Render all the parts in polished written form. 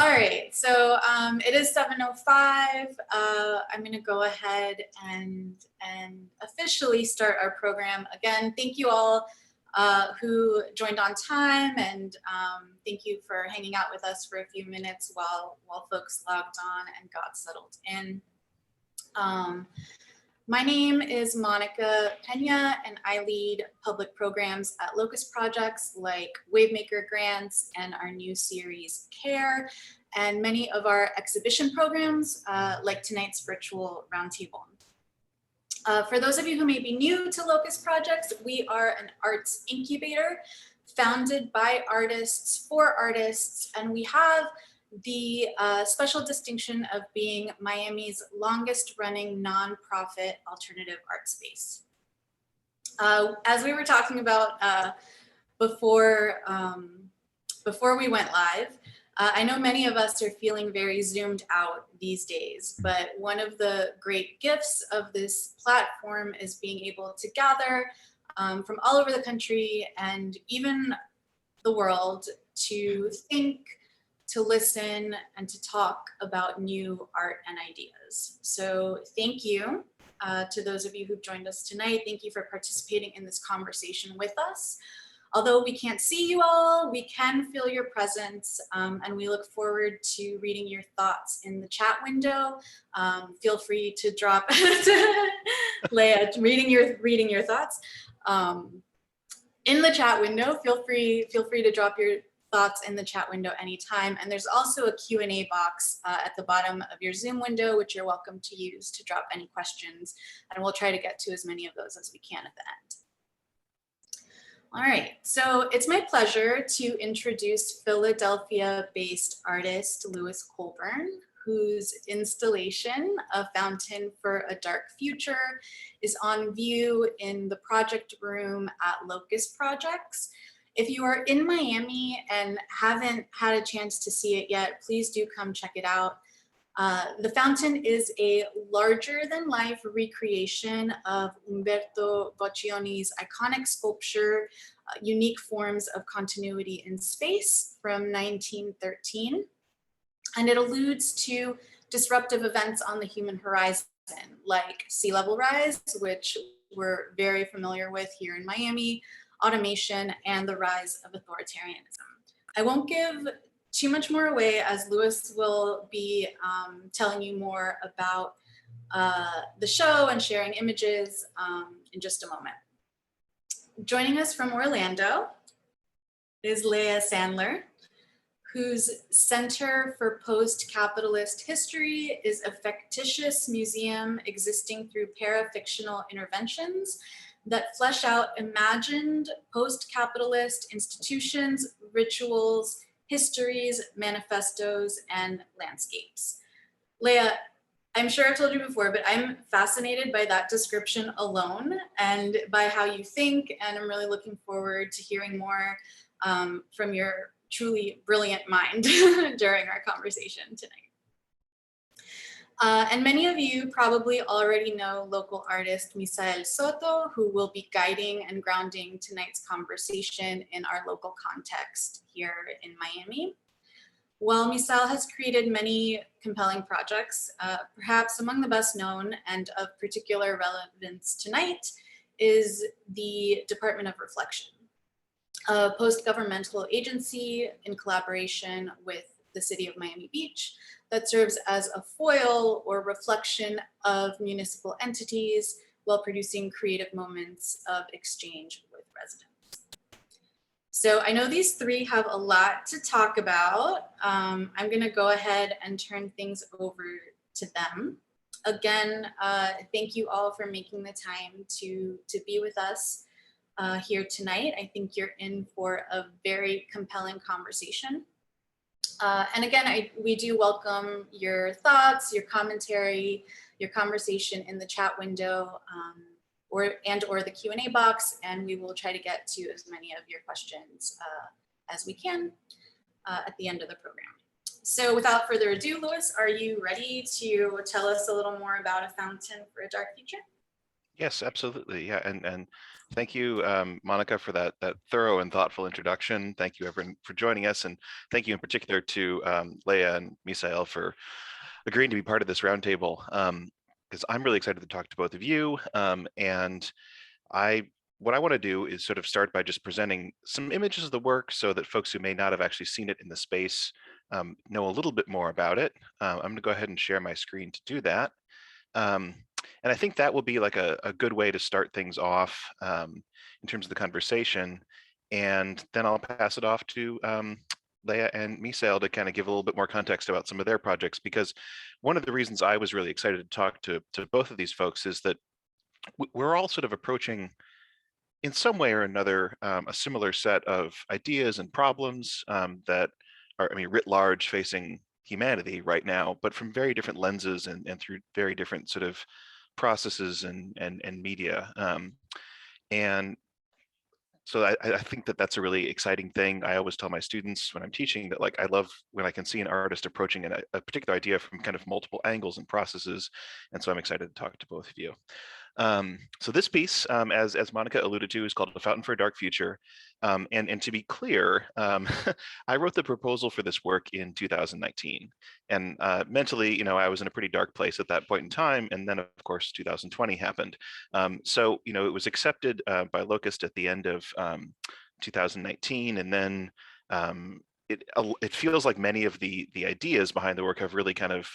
All right, so it is 7:05. I'm going to go ahead and officially start our program. Again, thank you all who joined on time, and thank you for hanging out with us for a few minutes while folks logged on and got settled in. My name is Monica Pena, and I lead public programs at Locust Projects like Wavemaker Grants and our new series CARE, and many of our exhibition programs like tonight's virtual Roundtable. For those of you who may be new to Locust Projects, we are an arts incubator founded by artists for artists, and we have the special distinction of being Miami's longest running nonprofit alternative art space. As we were talking about before we went live, I know many of us are feeling very zoomed out these days, but one of the great gifts of this platform is being able to gather from all over the country and even the world to think, to listen, and to talk about new art and ideas. So thank you to those of you who've joined us tonight. Thank you for participating in this conversation with us. Although we can't see you all, we can feel your presence, and we look forward to reading your thoughts in the chat window. Feel free to drop, Leah, reading your thoughts in the chat window. Feel free to drop your thoughts in the chat window anytime. And there's also a Q&A box at the bottom of your Zoom window, which you're welcome to use to drop any questions. And we'll try to get to as many of those as we can at the end. All right, so it's my pleasure to introduce Philadelphia-based artist Louis Colburn, whose installation, A Fountain for a Dark Future, is on view in the project room at Locust Projects. If you are in Miami and haven't had a chance to see it yet, please do come check it out. The Fountain is a larger-than-life recreation of Umberto Boccioni's iconic sculpture, Unique Forms of Continuity in Space from 1913. And it alludes to disruptive events on the human horizon, like sea level rise, which we're very familiar with here in Miami, automation, and the rise of authoritarianism. I won't give too much more away, as Louis will be telling you more about the show and sharing images in just a moment. Joining us from Orlando is Leah Sandler, whose Center for Post-Capitalist History is a fictitious museum existing through para-fictional interventions that flesh out imagined post-capitalist institutions, rituals, histories, manifestos, and landscapes. Leah, I'm sure I've told you before, but I'm fascinated by that description alone and by how you think, and I'm really looking forward to hearing more from your truly brilliant mind during our conversation tonight. And many of you probably already know local artist Misael Soto, who will be guiding and grounding tonight's conversation in our local context here in Miami. While Misael has created many compelling projects, perhaps among the best known and of particular relevance tonight is the Department of Reflection, a post-governmental agency in collaboration with the city of Miami Beach that serves as a foil or reflection of municipal entities while producing creative moments of exchange with residents. So I know these three have a lot to talk about. I'm gonna go ahead and turn things over to them. Again, thank you all for making the time to be with us here tonight. I think you're in for a very compelling conversation. And again, we do welcome your thoughts, your commentary, your conversation in the chat window or the Q&A box, and we will try to get to as many of your questions as we can at the end of the program. So without further ado, Louis, are you ready to tell us a little more about A Fountain for a Dark Future? Yes, absolutely. Yeah, and thank you, Monica, for that thorough and thoughtful introduction. Thank you, everyone, for joining us, and thank you in particular to Leah and Misael for agreeing to be part of this roundtable. Because I'm really excited to talk to both of you. And I, what I want to do is sort of start by just presenting some images of the work so that folks who may not have actually seen it in the space know a little bit more about it. I'm going to go ahead and share my screen to do that. Um, and I think that will be like a good way to start things off in terms of the conversation. And then I'll pass it off to Leah and Misael to kind of give a little bit more context about some of their projects, because one of the reasons I was really excited to talk to both of these folks is that we're all sort of approaching in some way or another a similar set of ideas and problems that are, I mean, writ large facing humanity right now, but from very different lenses and through very different sort of processes and media. And so I think that that's a really exciting thing. I always tell my students when I'm teaching that, like, I love when I can see an artist approaching a particular idea from kind of multiple angles and processes. And so I'm excited to talk to both of you. So this piece, as Monica alluded to, is called A Fountain for a Dark Future. And to be clear, I wrote the proposal for this work in 2019. And mentally, I was in a pretty dark place at that point in time. And then, of course, 2020 happened. So, it was accepted by Locust at the end of 2019. And then it feels like many of the ideas behind the work have really kind of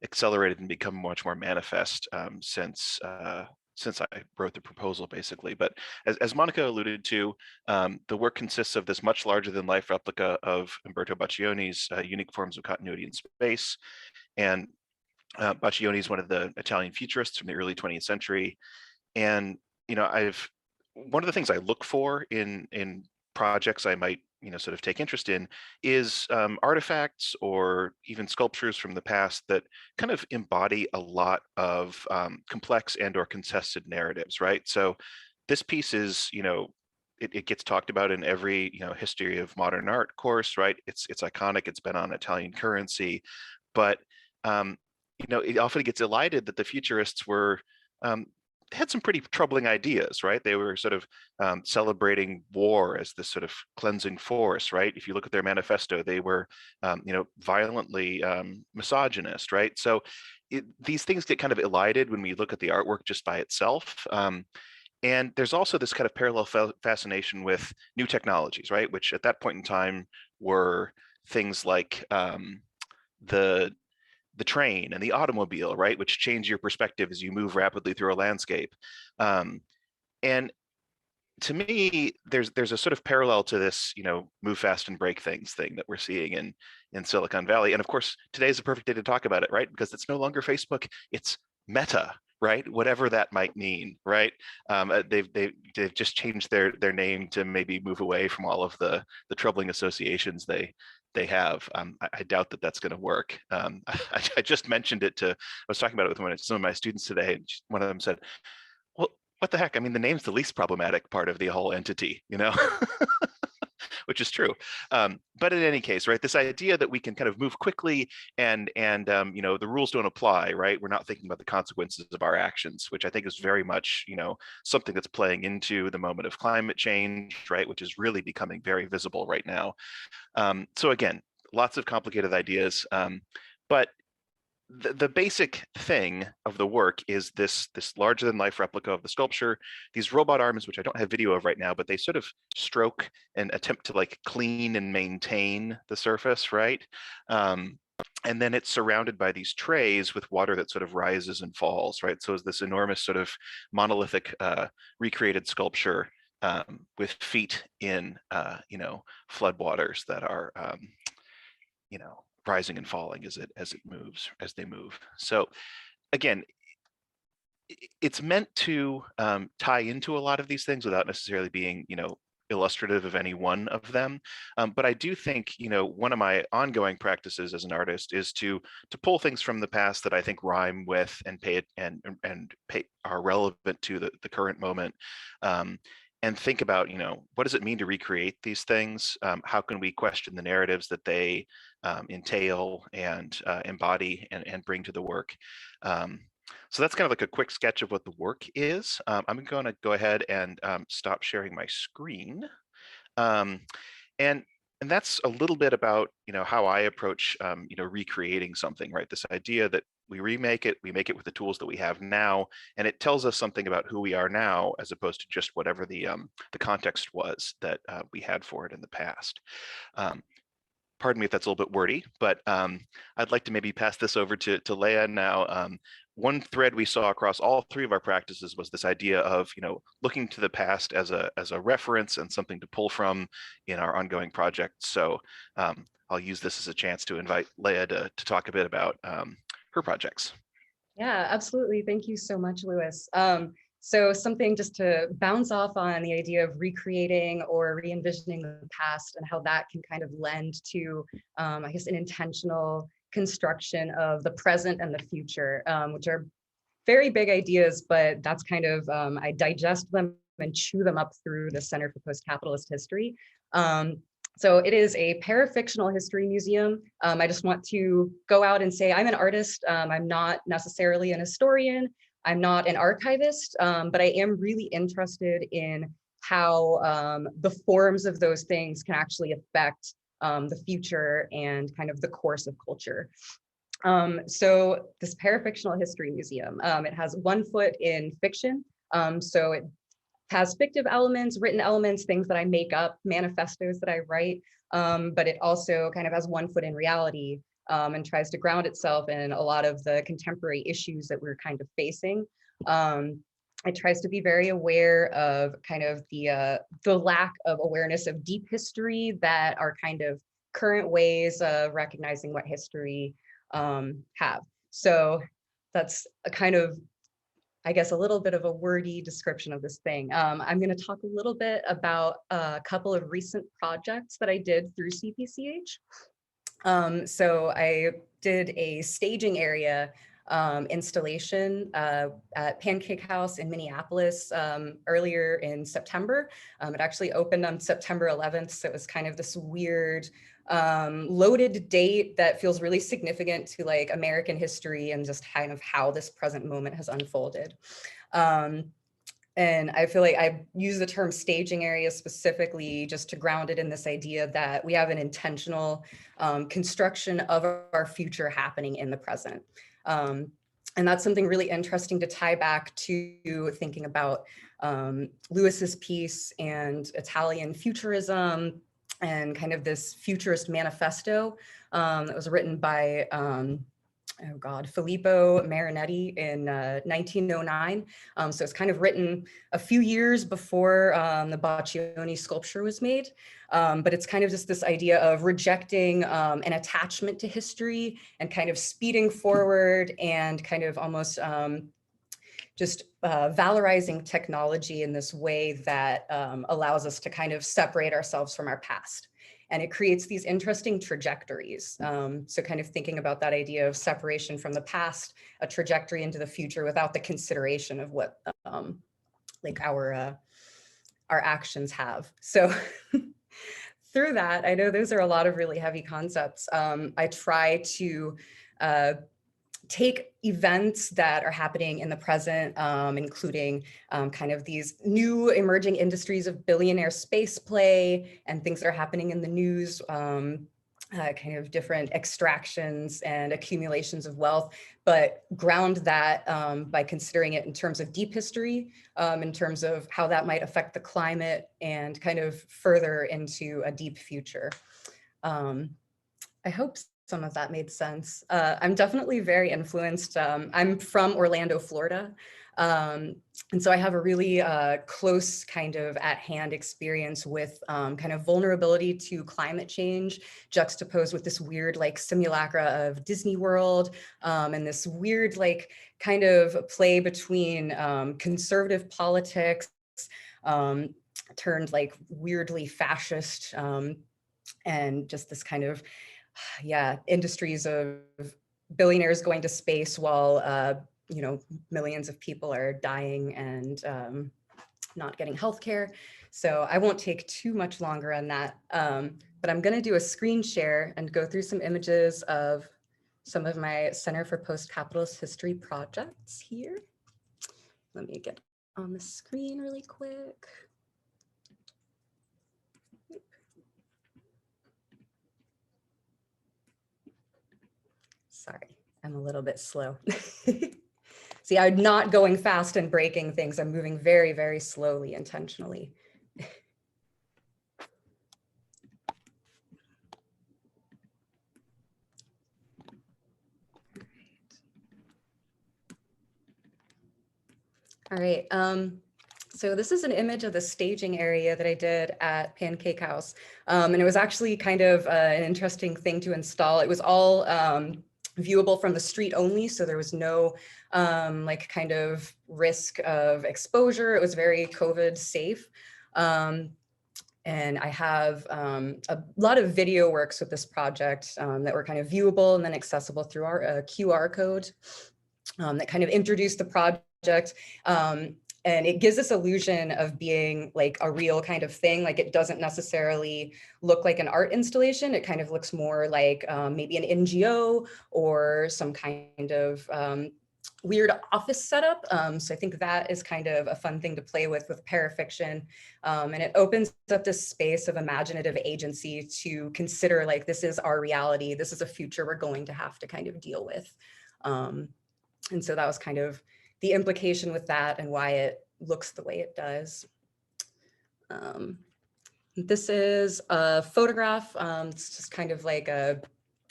accelerated and become much more manifest since I wrote the proposal, basically. But as Monica alluded to, the work consists of this much larger than life replica of Umberto Boccioni's Unique Forms of Continuity in Space. And Boccioni is one of the Italian futurists from the early 20th century. And I've one of the things I look for in projects I might sort of take interest in is artifacts or even sculptures from the past that kind of embody a lot of complex and or contested narratives, right? So this piece is, it gets talked about in every history of modern art course, right? It's iconic. It's been on Italian currency, but um, it often gets elided that the futurists were um, had some pretty troubling ideas, right? They were sort of celebrating war as this sort of cleansing force, right? If you look at their manifesto, they were, violently misogynist, right? So these things get kind of elided when we look at the artwork just by itself. And there's also this kind of parallel fascination with new technologies, right? Which at that point in time were things like the train and the automobile, right, which change your perspective as you move rapidly through a landscape. And to me, there's a sort of parallel to this, move fast and break things thing that we're seeing in Silicon Valley. And of course, today is a perfect day to talk about it, right? Because it's no longer Facebook, it's Meta, right? Whatever that might mean, right? They've just changed their name to maybe move away from all of the troubling associations they have. I doubt that that's going to work. I just mentioned it I was talking about it with some of my students today, and one of them said, "Well, what the heck? I mean, the name's the least problematic part of the whole entity, which is true. But in any case, right, this idea that we can kind of move quickly and the rules don't apply, right? We're not thinking about the consequences of our actions, which I think is very much, something that's playing into the moment of climate change, right, which is really becoming very visible right now. So again, lots of complicated ideas, but the basic thing of the work is this larger than life replica of the sculpture, these robot arms, which I don't have video of right now, but they sort of stroke and attempt to like clean and maintain the surface, right? And then it's surrounded by these trays with water that sort of rises and falls, right? So it's this enormous sort of monolithic recreated sculpture with feet in, floodwaters that are, rising and falling as they move. So again, it's meant to tie into a lot of these things without necessarily being, illustrative of any one of them. But I do think, one of my ongoing practices as an artist is to pull things from the past that I think rhyme with and are relevant to the current moment. And think about, what does it mean to recreate these things? How can we question the narratives that they entail and embody and bring to the work? So that's kind of like a quick sketch of what the work is. I'm going to go ahead and stop sharing my screen. Um, and and that's a little bit about how I approach recreating something, right? This idea that we make it with the tools that we have now, and it tells us something about who we are now, as opposed to just whatever the context was that we had for it in the past. Um, Pardon me if that's a little bit wordy, but I'd like to maybe pass this over to Leah now. One thread we saw across all three of our practices was this idea of looking to the past as a reference and something to pull from in our ongoing projects. So I'll use this as a chance to invite Leah to talk a bit about her projects. Yeah, absolutely. Thank you so much, Lewis. So something just to bounce off on the idea of recreating or re-envisioning the past and how that can kind of lend to, I guess, an intentional construction of the present and the future, which are very big ideas, but that's kind of, I digest them and chew them up through the Center for Post-Capitalist History. So it is a para-fictional history museum. I just want to go out and say I'm an artist. I'm not necessarily an historian. I'm not an archivist, but I am really interested in how the forms of those things can actually affect the future and kind of the course of culture. So this para-fictional history museum, it has one foot in fiction. So it has fictive elements, written elements, things that I make up, manifestos that I write, but it also kind of has one foot in reality and tries to ground itself in a lot of the contemporary issues that we're kind of facing. It tries to be very aware of kind of the lack of awareness of deep history that are kind of current ways of recognizing what history have. So that's a kind of, I guess, a little bit of a wordy description of this thing. I'm going to talk a little bit about a couple of recent projects that I did through CPCH. So I did a staging area installation at Pancake House in Minneapolis earlier in September. It actually opened on September 11th, so it was kind of this weird loaded date that feels really significant to like American history and just kind of how this present moment has unfolded. And I feel like I use the term staging area specifically just to ground it in this idea that we have an intentional construction of our future happening in the present. And that's something really interesting to tie back to thinking about Lewis's piece and Italian Futurism and kind of this futurist manifesto that was written by Filippo Marinetti in 1909. So it's kind of written a few years before the Boccioni sculpture was made. But it's kind of just this idea of rejecting an attachment to history and kind of speeding forward and kind of almost just valorizing technology in this way that allows us to kind of separate ourselves from our past. And it creates these interesting trajectories. So kind of thinking about that idea of separation from the past, a trajectory into the future without the consideration of what like our actions have. So through that, I know those are a lot of really heavy concepts. I try to take events that are happening in the present, including kind of these new emerging industries of billionaire space play and things that are happening in the news, kind of different extractions and accumulations of wealth, but ground that by considering it in terms of deep history, in terms of how that might affect the climate and kind of further into a deep future. I hope some of that made sense. I'm definitely very influenced. I'm from Orlando, Florida. And so I have a really close kind of at hand experience with kind of vulnerability to climate change juxtaposed with this weird like simulacra of Disney World and this weird like kind of play between conservative politics turned like weirdly fascist and just this kind of industries of billionaires going to space while millions of people are dying and not getting healthcare. So I won't take too much longer on that, but I'm going to do a screen share and go through some images of some of my Center for Post-Capitalist History projects here. Let me get on the screen really quick. Sorry, I'm a little bit slow. See, I'm not going fast and breaking things. I'm moving very, very slowly intentionally. All right. So this is an image of the staging area that I did at Pancake House. And it was actually kind of an interesting thing to install. It was all viewable from the street only. So there was no like kind of risk of exposure. It was very COVID safe. And I have a lot of video works with this project that were kind of viewable and then accessible through our QR code that kind of introduced the project. And it gives this illusion of being like a real kind of thing. Like it doesn't necessarily look like an art installation. It kind of looks more like maybe an NGO or some kind of weird office setup. So I think that is kind of a fun thing to play with parafiction. And it opens up this space of imaginative agency to consider like, this is our reality. This is a future we're going to have to kind of deal with. And so that was kind of the implication with that and why it looks the way it does. This is a photograph. It's just kind of like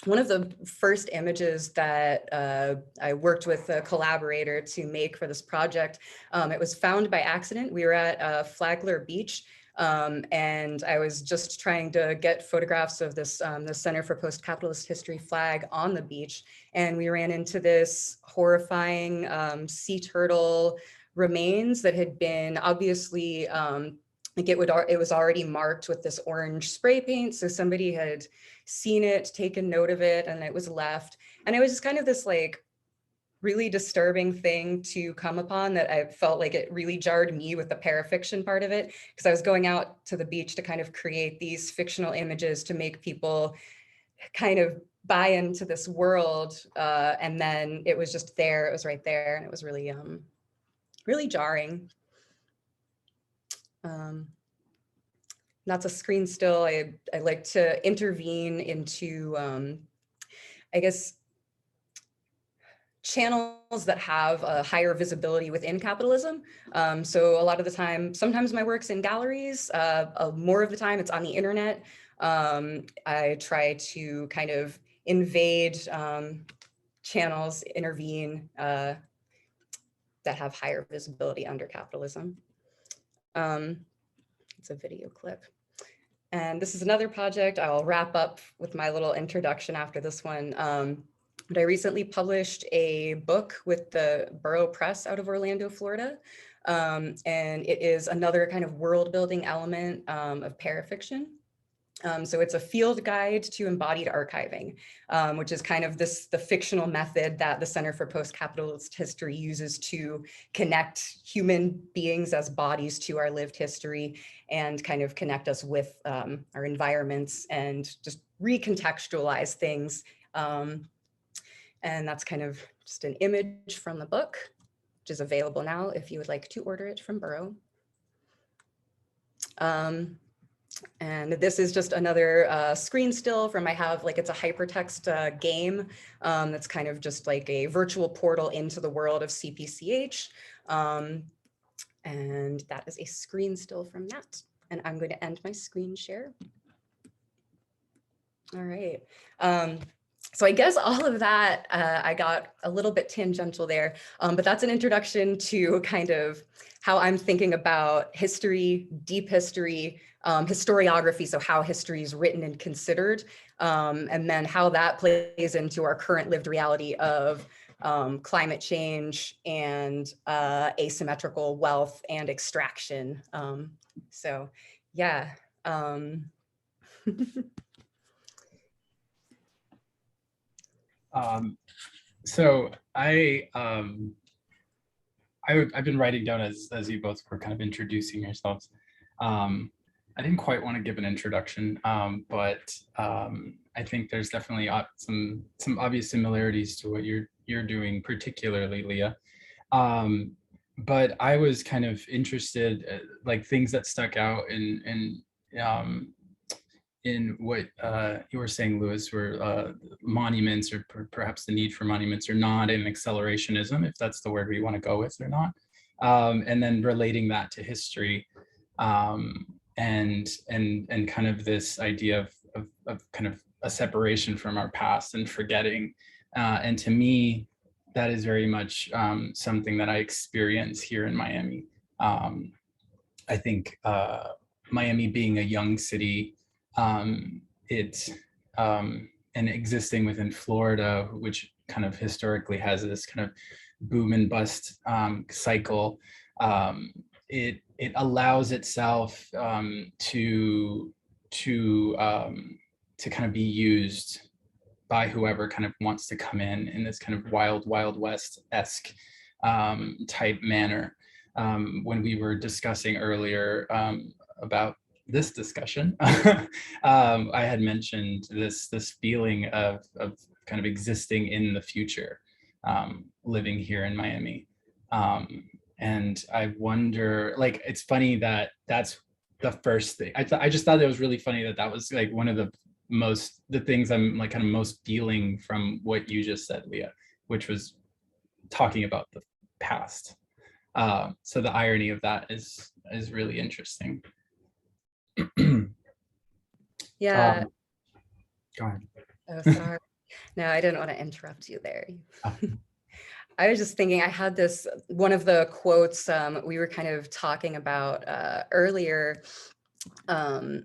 one of the first images that I worked with a collaborator to make for this project. It was found by accident. We were at Flagler Beach. And I was just trying to get photographs of this, the Center for Post-Capitalist History flag on the beach. And we ran into this horrifying sea turtle remains that had been obviously, like it was already marked with this orange spray paint. So somebody had seen it, taken note of it, and it was left. And it was just kind of this like really disturbing thing to come upon that I felt like it really jarred me with the parafiction part of it, because I was going out to the beach to kind of create these fictional images to make people kind of buy into this world. And then it was just there, it was right there. And it was really, really jarring. That's a screen still. I like to intervene into, I guess, channels that have a higher visibility within capitalism. So a lot of the time, sometimes my work's in galleries, more of the time it's on the internet. I try to kind of invade channels, intervene that have higher visibility under capitalism. It's a video clip. And this is another project. I'll wrap up with my little introduction after this one. But I recently published a book with the Borough Press out of Orlando, Florida. And it is another kind of world building element of parafiction. So it's a field guide to embodied archiving, which is kind of the fictional method that the Center for Post-Capitalist History uses to connect human beings as bodies to our lived history and kind of connect us with our environments and just recontextualize things. And that's kind of just an image from the book, which is available now if you would like to order it from Borough. And this is just another screen still from I have like, it's a hypertext game that's kind of just like a virtual portal into the world of CPCH. And that is a screen still from that. And I'm going to end my screen share. All right. So I guess all of that, I got a little bit tangential there, but that's an introduction to kind of how I'm thinking about history, deep history, historiography, so how history is written and considered, and then how that plays into our current lived reality of climate change and asymmetrical wealth and extraction. So yeah. So I've been writing down as you both were kind of introducing yourselves. didn't quite want to give an introduction, but I think there's definitely some obvious similarities to what you're doing, particularly Leah. But I was kind of interested, like things that stuck out in what you were saying, Lewis, were monuments, or perhaps the need for monuments or not, and accelerationism, if that's the word we want to go with or not, and then relating that to history, and kind of this idea of kind of a separation from our past and forgetting. And to me, that is very much something that I experience here in Miami. I think Miami being a young city, and existing within Florida, which kind of historically has this kind of boom and bust cycle, it allows itself to kind of be used by whoever kind of wants to come in this kind of wild west-esque type manner. When we were discussing earlier about this discussion, I had mentioned this feeling of kind of existing in the future, living here in Miami. And I wonder, like, it's funny that that's the first thing. I just thought it was really funny that was like one of the things I'm like kind of most feeling from what you just said, Leah, which was talking about the past. So the irony of that is really interesting. Yeah. Go ahead. Oh, sorry. No, I didn't want to interrupt you there. I was just thinking, I had this, one of the quotes we were kind of talking about earlier. It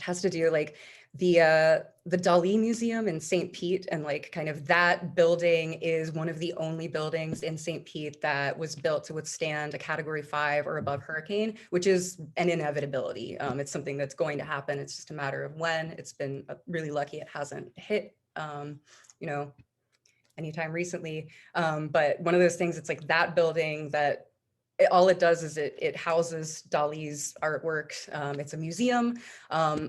has to do like the Dali Museum in St. Pete, and like kind of that building is one of the only buildings in St. Pete that was built to withstand a Category 5 or above hurricane, which is an inevitability. It's something that's going to happen. It's just a matter of when. It's been really lucky it hasn't hit, anytime recently. But one of those things, it's like that building that all it does is it houses Dali's artwork. It's a museum.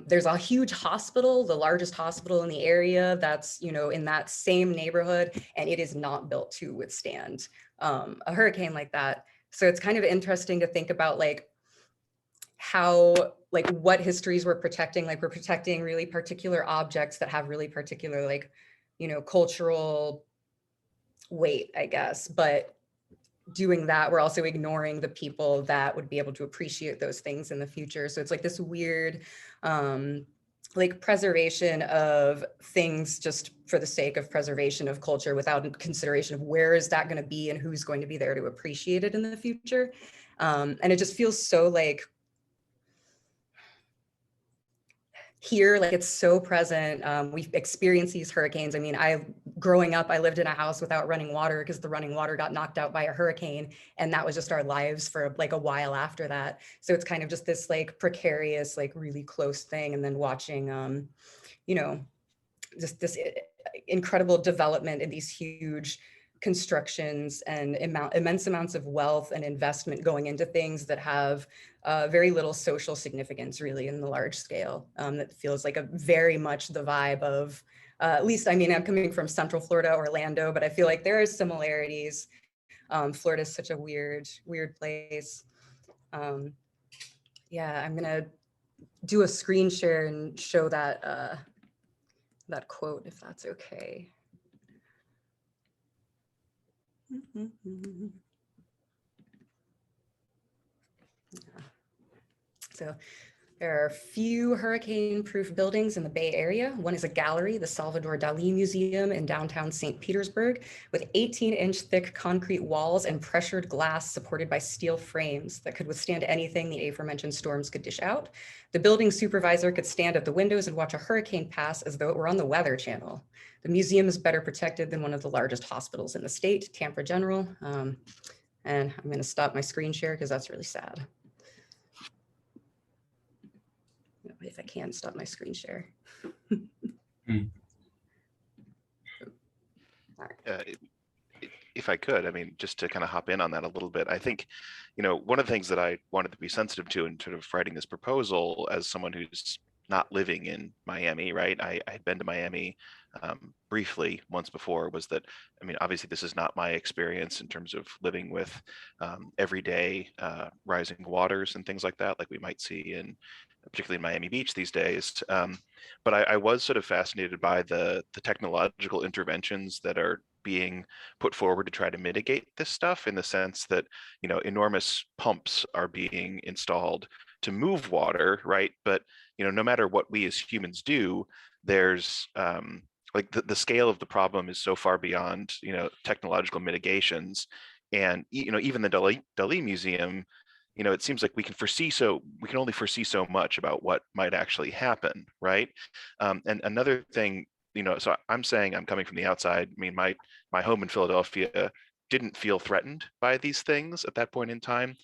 There's a huge hospital, the largest hospital in the area that's, in that same neighborhood, and it is not built to withstand a hurricane like that. So it's kind of interesting to think about like how, like what histories we're protecting. Like we're protecting really particular objects that have really particular like, cultural weight, I guess. But doing that, we're also ignoring the people that would be able to appreciate those things in the future. So it's like this weird, like preservation of things just for the sake of preservation of culture without consideration of where is that going to be and who's going to be there to appreciate it in the future. And it just feels so like here, like it's so present. We've experienced these hurricanes. I mean, growing up, I lived in a house without running water because the running water got knocked out by a hurricane. And that was just our lives for like a while after that. So it's kind of just this like precarious, like really close thing. And then watching, just this incredible development in these huge constructions and immense amounts of wealth and investment going into things that have very little social significance really in the large scale. That feels like a very much the vibe of, at least, I mean, I'm coming from Central Florida, Orlando, but I feel like there are similarities. Florida is such a weird place. Yeah, I'm gonna do a screen share and show that, that quote, if that's okay. Yeah. So there are a few hurricane-proof buildings in the Bay Area. One is a gallery, the Salvador Dali Museum in downtown St. Petersburg, with 18-inch thick concrete walls and pressured glass supported by steel frames that could withstand anything the aforementioned storms could dish out. The building supervisor could stand at the windows and watch a hurricane pass as though it were on the Weather Channel. The museum is better protected than one of the largest hospitals in the state, Tampa General. And I'm going to stop my screen share because that's really sad. If I can stop my screen share. if I could, I mean, just to kind of hop in on that a little bit, I think, one of the things that I wanted to be sensitive to in sort of writing this proposal as someone who's not living in Miami, right? I had been to Miami briefly once before, was that, I mean, obviously this is not my experience in terms of living with everyday rising waters and things like that, like we might see in, particularly in Miami Beach these days. But I was sort of fascinated by the technological interventions that are being put forward to try to mitigate this stuff, in the sense that, enormous pumps are being installed to move water, right? But, no matter what we as humans do, there's like the scale of the problem is so far beyond, technological mitigations. And, even the Dali Museum, it seems like we can only foresee so much about what might actually happen, right? And another thing, so I'm saying, I'm coming from the outside. I mean, my home in Philadelphia didn't feel threatened by these things at that point in time.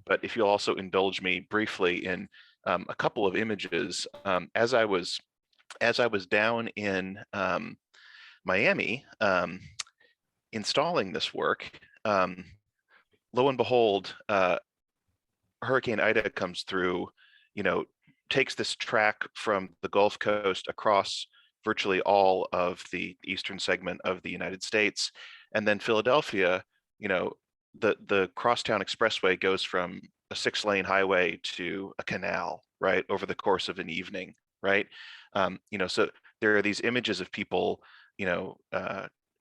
But if you'll also indulge me briefly in a couple of images, as I was down in Miami installing this work, lo and behold, Hurricane Ida comes through, takes this track from the Gulf Coast across virtually all of the eastern segment of the United States. And then Philadelphia, the crosstown expressway goes from a 6-lane highway to a canal, right, over the course of an evening, right? So there are these images of people, in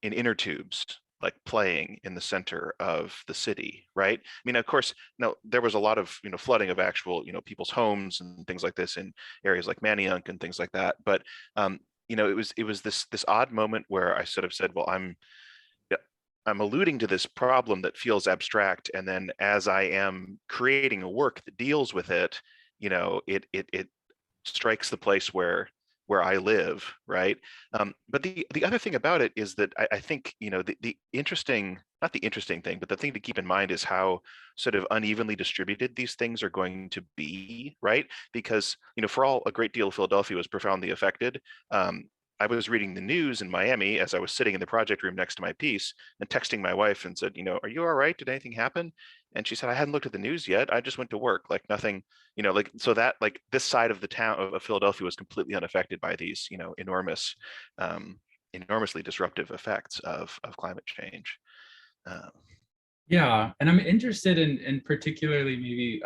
inner tubes, like playing in the center of the city, right? I mean, of course, there was a lot of, flooding of actual, people's homes and things like this in areas like Manayunk and things like that. But, it was this odd moment where I sort of said, well, I'm alluding to this problem that feels abstract, and then as I am creating a work that deals with it, it strikes the place where I live, right? But the other thing about it is that I think, the interesting, not the interesting thing, but the thing to keep in mind is how sort of unevenly distributed these things are going to be, right? Because, for all a great deal of Philadelphia was profoundly affected, I was reading the news in Miami as I was sitting in the project room next to my piece and texting my wife and said, are you all right? Did anything happen? And she said, I hadn't looked at the news yet. I just went to work, like nothing, so that, like, this side of the town of Philadelphia was completely unaffected by these, enormous, enormously disruptive effects of climate change. Yeah, and I'm interested in particularly maybe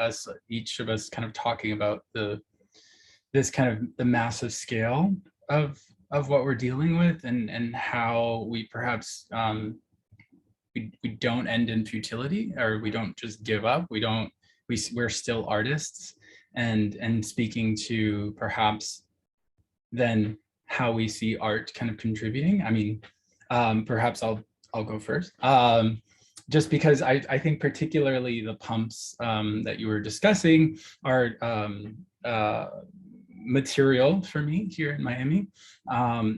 each of us kind of talking about this kind of the massive scale of what we're dealing with, and how we perhaps we don't end in futility, or we don't just give up. We're still artists, and speaking to perhaps then how we see art kind of contributing. I mean, perhaps I'll go first. Just because I think particularly the pumps that you were discussing are material for me here in Miami.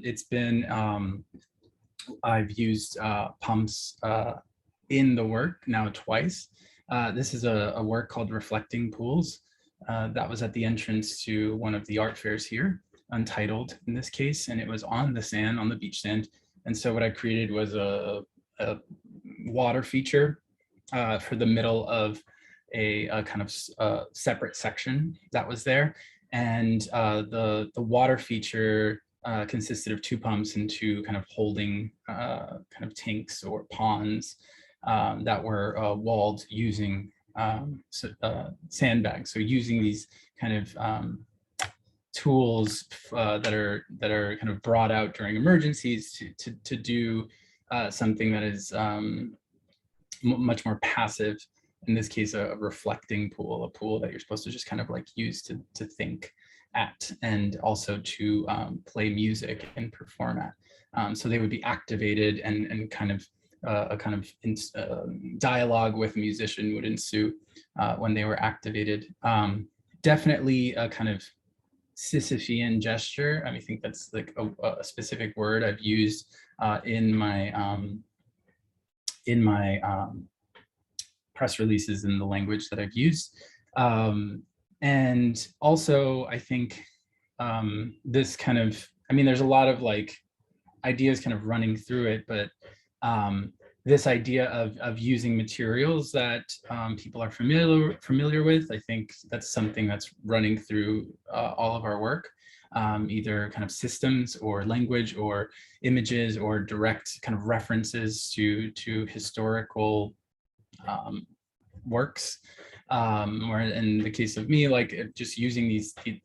It's been, I've used pumps in the work now twice. This is a work called Reflecting Pools. That was at the entrance to one of the art fairs here, Untitled in this case, and it was on the sand, on the beach sand. And so what I created was a water feature for the middle of a kind of separate section that was there. And the water feature consisted of 2 pumps and 2 kind of holding kind of tanks or ponds that were walled using sandbags. So using these kind of tools that are kind of brought out during emergencies to do something that is much more passive. In this case, a reflecting pool, a pool that you're supposed to just kind of like use to think at, and also to play music and perform at. So they would be activated, and kind of a kind of dialogue with a musician would ensue when they were activated. Definitely a kind of Sisyphean gesture. I think that's like a specific word I've used in my press releases in the language that I've used. And also, I think this kind of, I mean, there's a lot of like ideas kind of running through it, but this idea of using materials that people are familiar with. I think that's something that's running through all of our work, either kind of systems or language or images or direct kind of references to historical works, or in the case of me, like just using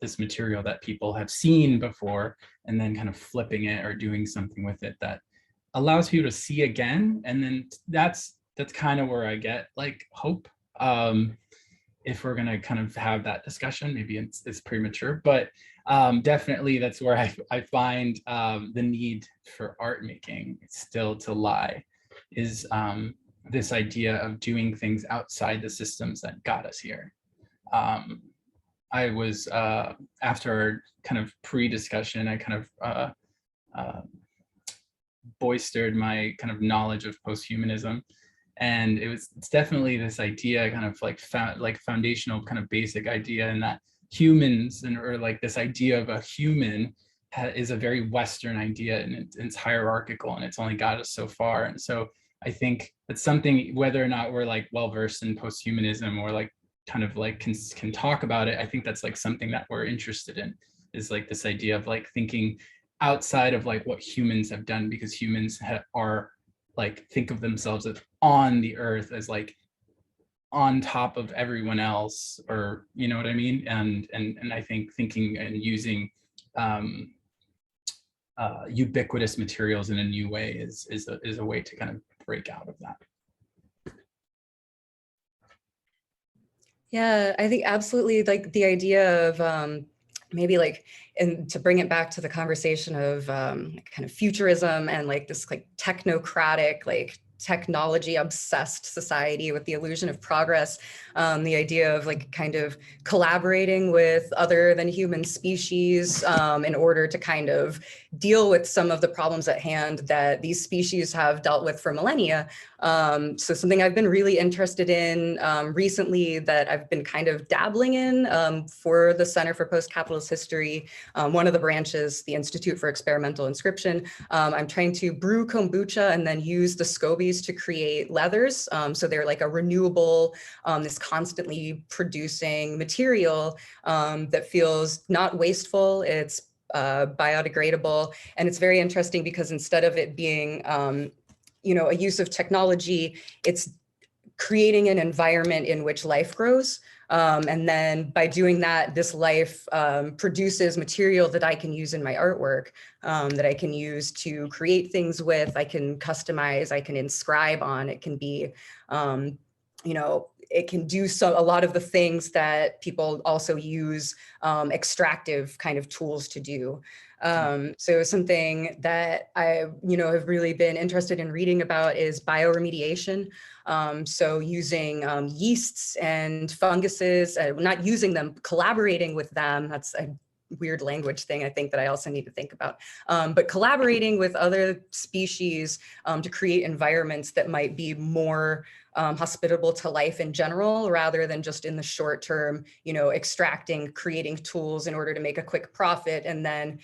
this material that people have seen before and then kind of flipping it or doing something with it that allows people to see again. And then that's kind of where I get like hope. If we're gonna kind of have that discussion, maybe it's premature, but definitely that's where I find the need for art making still to lie, is this idea of doing things outside the systems that got us here. I was, after our kind of pre-discussion, I kind of boistered my kind of knowledge of post-humanism. And it's definitely this idea, kind of like foundational kind of basic idea, in that humans, or like this idea of a human is a very Western idea, and it's hierarchical, and it's only got us so far. And so I think that's something, whether or not we're like well-versed in post-humanism or like kind of like can talk about it, I think that's like something that we're interested in, is like this idea of like thinking outside of like what humans have done, because humans are like, think of themselves as on the earth, as like on top of everyone else, or you know what I mean? And I think thinking and using ubiquitous materials in a new way is a way to kind of break out of that. Yeah, I think absolutely, like the idea of maybe like, and to bring it back to the conversation of kind of futurism and like this like technocratic, like technology obsessed society with the illusion of progress, the idea of like kind of collaborating with other than human species in order to kind of deal with some of the problems at hand that these species have dealt with for millennia. So something I've been really interested in recently, that I've been kind of dabbling in for the Center for Post-Capitalist History, one of the branches, the Institute for Experimental Inscription. I'm trying to brew kombucha and then use the scobies to create leathers. So they're like a renewable, this constantly producing material that feels not wasteful. It's biodegradable. And it's very interesting because instead of it being, you know, a use of technology, it's creating an environment in which life grows. And then by doing that, this life produces material that I can use in my artwork, that I can use to create things with, I can customize, I can inscribe on, it can be, you know, it can do a lot of the things that people also use extractive kind of tools to do. So something that I, you know, have really been interested in reading about is bioremediation. So using yeasts and funguses, not using them, collaborating with them. That's a weird language thing, I think, that I also need to think about. But collaborating with other species to create environments that might be more hospitable to life in general, rather than just in the short term, you know, extracting, creating tools in order to make a quick profit, and then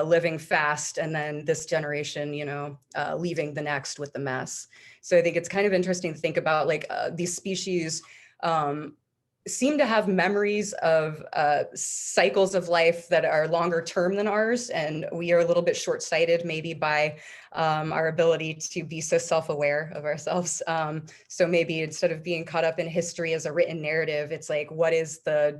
living fast, and then this generation, you know, leaving the next with the mess. So I think it's kind of interesting to think about, like, these species seem to have memories of cycles of life that are longer term than ours. And we are a little bit short-sighted maybe by our ability to be so self-aware of ourselves. So maybe instead of being caught up in history as a written narrative, it's like, what is the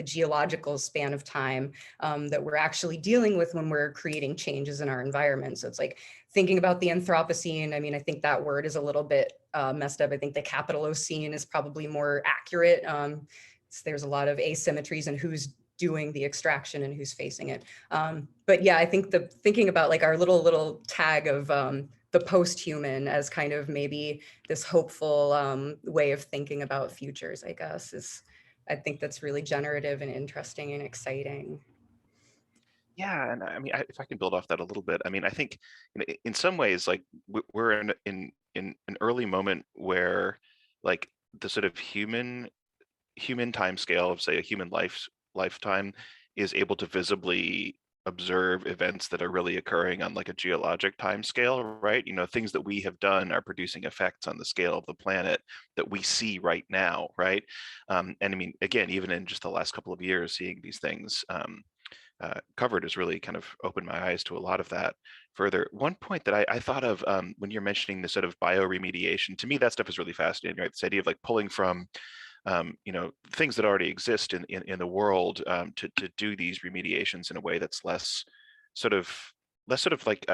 geological span of time that we're actually dealing with when we're creating changes in our environment? So it's like thinking about the Anthropocene. I mean, I think that word is a little bit messed up. I think the capital Ocene is probably more accurate. There's a lot of asymmetries in who's doing the extraction and who's facing it. But yeah, I think thinking about like our little tag of the post-human as kind of maybe this hopeful way of thinking about futures, I guess, I think that's really generative and interesting and exciting. Yeah, and I mean, if I can build off that a little bit, I mean, I think in some ways, like we're in an early moment where, like, the sort of human time scale of, say, a human lifetime is able to visibly observe events that are really occurring on like a geologic time scale, right? Things that we have done are producing effects on the scale of the planet that we see right now, right? And I mean, again, even in just the last couple of years, seeing these things covered has really kind of opened my eyes to a lot of that further. One point that I thought of when you're mentioning the sort of bioremediation, to me, that stuff is really fascinating, right? This idea of like pulling from things that already exist in the world to do these remediations in a way that's less sort of like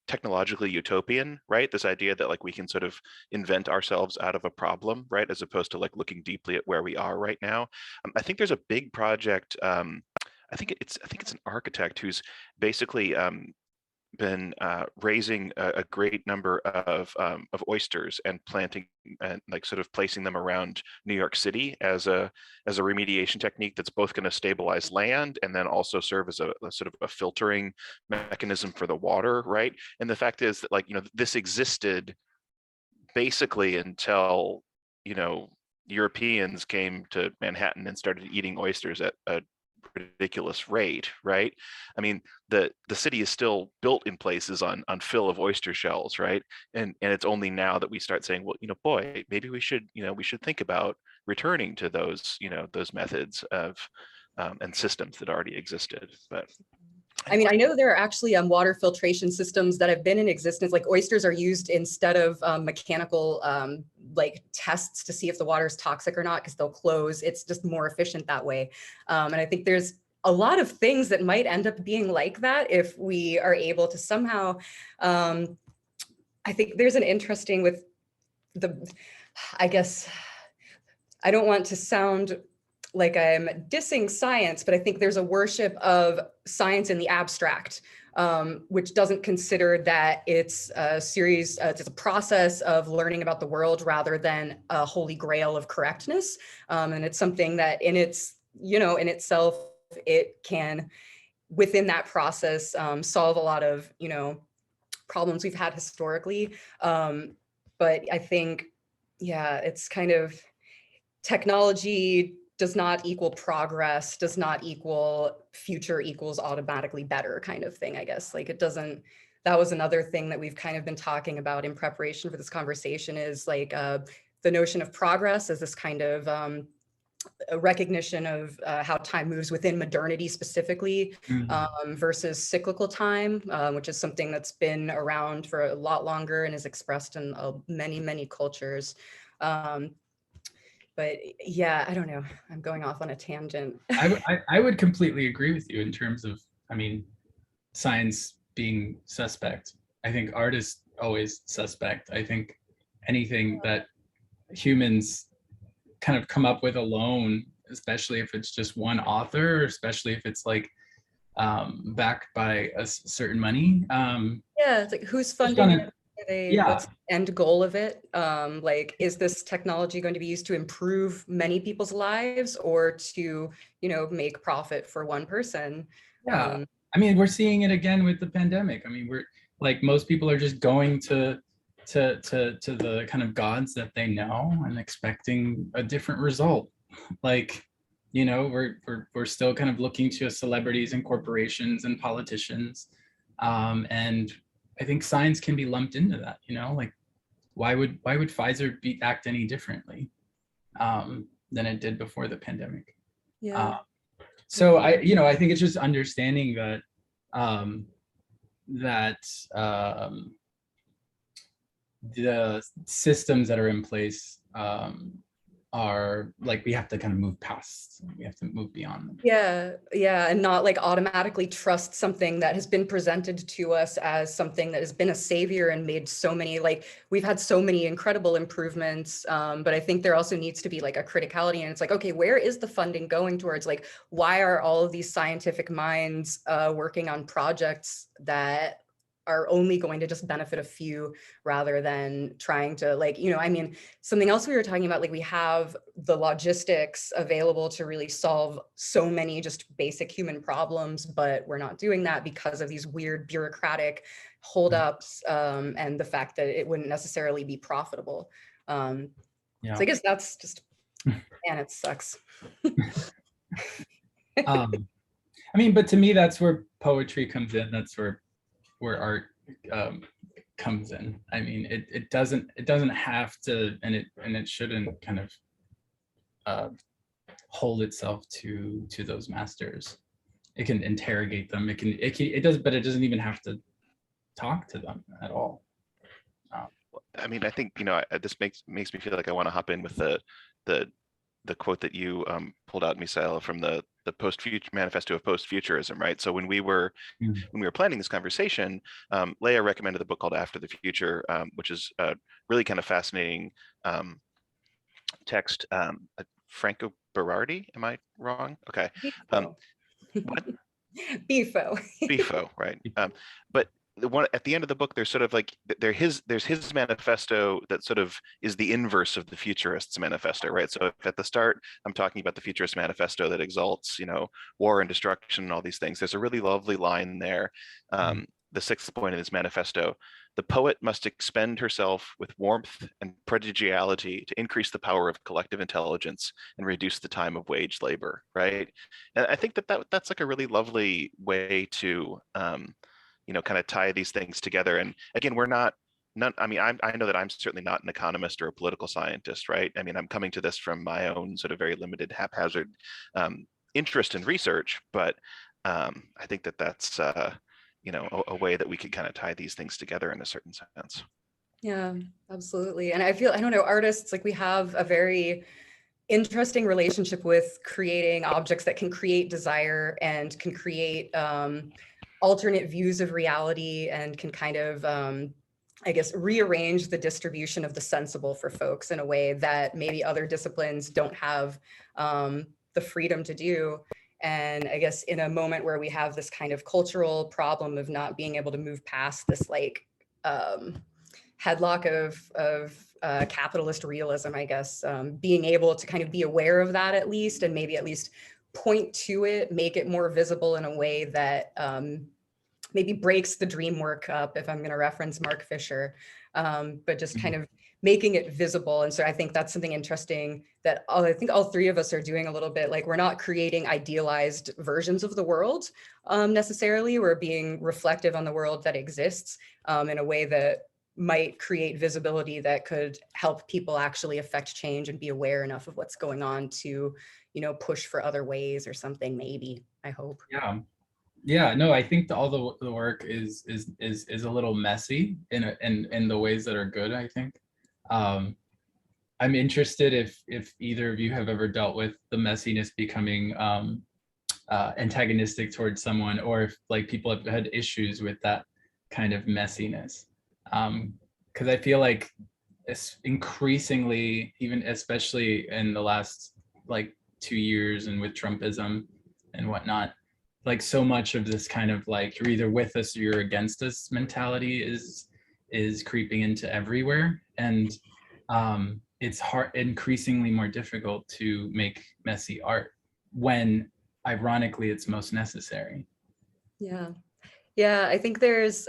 technologically utopian, right? This idea that like we can sort of invent ourselves out of a problem, right? As opposed to like looking deeply at where we are right now. I think there's a big project. I think it's an architect who's basically been raising a great number of oysters and planting and like sort of placing them around New York City as a remediation technique that's both going to stabilize land and then also serve as a sort of a filtering mechanism for the water, right? And the fact is that like this existed basically until Europeans came to Manhattan and started eating oysters at a ridiculous rate, right? I mean, the city is still built in places on fill of oyster shells, right? And it's only now that we start saying, well, boy, maybe we should think about returning to those those methods of and systems that already existed. But I mean, I know there are actually water filtration systems that have been in existence. Like oysters are used instead of mechanical like tests to see if the water is toxic or not, because they'll close. It's just more efficient that way. And I think there's a lot of things that might end up being like that if we are able to somehow. I think there's an interesting with I guess, I don't want to sound like I'm dissing science, but I think there's a worship of science in the abstract, which doesn't consider that it's a series, it's a process of learning about the world rather than a holy grail of correctness. And it's something that in its, in itself, it can, within that process, solve a lot of, problems we've had historically. But I think, yeah, it's kind of technology does not equal progress, does not equal future equals automatically better kind of thing, I guess. Like it doesn't, that was another thing that we've kind of been talking about in preparation for this conversation is like the notion of progress as this kind of a recognition of how time moves within modernity specifically versus cyclical time, which is something that's been around for a lot longer and is expressed in many, many cultures. But yeah, I don't know. I'm going off on a tangent. I would completely agree with you in terms of, I mean, science being suspect. I think art is always suspect. I think anything that humans kind of come up with alone, especially if it's just one author, or especially if it's like backed by a certain money. Yeah, it's like who's funding it? Yeah. What's the end goal of it? Like, is this technology going to be used to improve many people's lives or to, make profit for one person? Yeah. I mean, we're seeing it again with the pandemic. I mean, we're like, most people are just going to the kind of gods that they know and expecting a different result. Like, we're still kind of looking to celebrities and corporations and politicians. And I think science can be lumped into that, like why would Pfizer act any differently than it did before the pandemic? Yeah. So I think it's just understanding that the systems that are in place are like, we have to kind of move past, we have to move beyond them. Yeah, and not like automatically trust something that has been presented to us as something that has been a savior and made so many, like we've had so many incredible improvements, but I think there also needs to be like a criticality, and it's like, okay, where is the funding going towards? Like, why are all of these scientific minds working on projects that are only going to just benefit a few rather than trying to I mean, something else we were talking about, like we have the logistics available to really solve so many just basic human problems, but we're not doing that because of these weird bureaucratic holdups and the fact that it wouldn't necessarily be profitable. So I guess that's just, and it sucks. I mean, but to me, that's where poetry comes in. That's where art comes in. I mean, it doesn't have to, and it shouldn't kind of hold itself to those masters. It can interrogate them. It does, but it doesn't even have to talk to them at all. I mean, I think, this makes me feel like I want to hop in with the quote that you pulled out, Misael, from the post-future manifesto of post-futurism, right? So when we were planning this conversation, Leah recommended a book called After the Future, which is a really kind of fascinating text. Franco Berardi, am I wrong? Okay. What? Bifo. Bifo, right? But the one at the end of the book, there's sort of like there's his manifesto that sort of is the inverse of the futurists' manifesto, right? So if at the start I'm talking about the futurist manifesto that exalts, war and destruction and all these things, there's a really lovely line there. The sixth point in his manifesto: the poet must expend herself with warmth and prodigality to increase the power of collective intelligence and reduce the time of wage labor, right? And I think that's like a really lovely way to kind of tie these things together. And again, I mean, I know that I'm certainly not an economist or a political scientist, right? I mean, I'm coming to this from my own sort of very limited, haphazard interest in research, but I think that's a way that we could kind of tie these things together in a certain sense. Yeah, absolutely. And I don't know, artists, like, we have a very interesting relationship with creating objects that can create desire and can create alternate views of reality and can kind of, I guess, rearrange the distribution of the sensible for folks in a way that maybe other disciplines don't have the freedom to do. And I guess in a moment where we have this kind of cultural problem of not being able to move past this like headlock of capitalist realism, I guess, being able to kind of be aware of that at least, and maybe at least point to it, make it more visible in a way that maybe breaks the dream work up, if I'm going to reference Mark Fisher, but just kind of making it visible. And so I think that's something interesting that I think all three of us are doing a little bit. Like, we're not creating idealized versions of the world necessarily. We're being reflective on the world that exists in a way that might create visibility that could help people actually affect change and be aware enough of what's going on to, push for other ways or something, maybe, I hope. Yeah, no, I think all the work is a little messy in the ways that are good, I think. I'm interested if either of you have ever dealt with the messiness becoming antagonistic towards someone, or if like people have had issues with that kind of messiness. Because I feel like it's increasingly, even especially in the last like 2 years and with Trumpism and whatnot, like so much of this kind of like you're either with us or you're against us mentality is creeping into everywhere. And it's increasingly more difficult to make messy art when ironically it's most necessary. Yeah, I think there's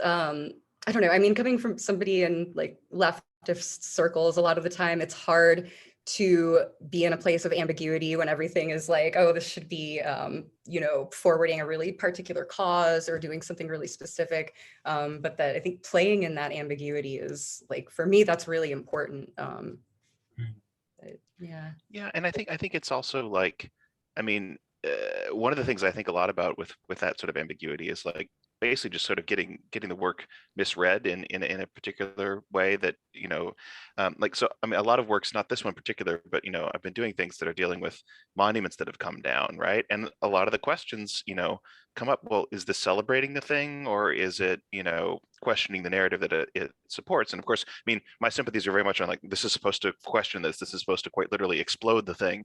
I don't know, I mean, coming from somebody in like leftist circles, a lot of the time it's hard to be in a place of ambiguity when everything is like, oh, this should be, forwarding a really particular cause or doing something really specific. But that I think playing in that ambiguity is like, for me, that's really important. Yeah, and I think it's also like, I mean, one of the things I think a lot about with that sort of ambiguity is like basically just sort of getting the work misread in a particular way that like, so I mean, a lot of works, not this one in particular, but I've been doing things that are dealing with monuments that have come down, right? And a lot of the questions come up, well, is this celebrating the thing, or is it questioning the narrative that it supports? And of course, I mean, my sympathies are very much on like, this is supposed to question this is supposed to quite literally explode the thing,